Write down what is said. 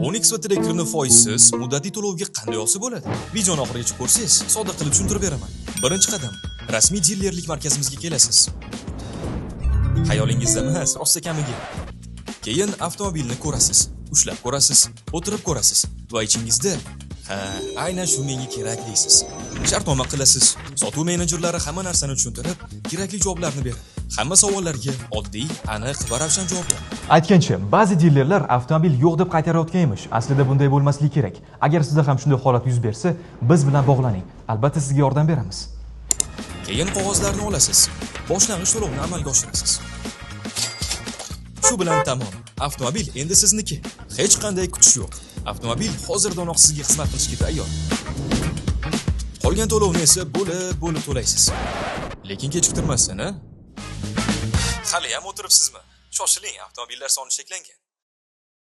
Onyx va Tracker'ni foizsiz muddatiy to'lovga qanday olsa bo'ladi? Videoni oxirigacha ko'rsangiz, sodda qilib tushuntirib beraman. Birinchi qadam, rasmiy dilerlik markazimizga kelasiz. Xayolingizda emas, rosta kamiga. Keyin avtomobilni ko'rasiz, ushlab ko'rasiz, o'tirib ko'rasiz va ichingizda aynan shu menga kerak deysiz. Shartnoma qilasiz. Sotuv menejerlari hamma narsani tushuntirib, kerakli javoblarni beradi. Hamma savollarga oddiy, aniq va ravshan javob beradi. Aytgancha, ba'zi dilerlar avtomobil yo'q deb qaytarayotgan emish. Aslida bunday bo'lmasligi kerak. Agar sizda ham shunday holat yuz bersa, biz bilan bog'laning. Albatta sizga yordam beramiz. Keyin qog'ozlarni olasiz. Boshlang'ich to'lovni amalga oshirasiz. Shu bilan tamom. Avtomobil endi sizniki. Hech qanday kutish yo'q. Avtomobil hozirdonoq sizga xizmat qilishga tayyor. Qolgan to'lovni esa bo'lib to'laysiz. Lekin kechiktirmasdan, Hali ham o'tiribsizmi? Shoshiling, avtomobillar soni cheklangan.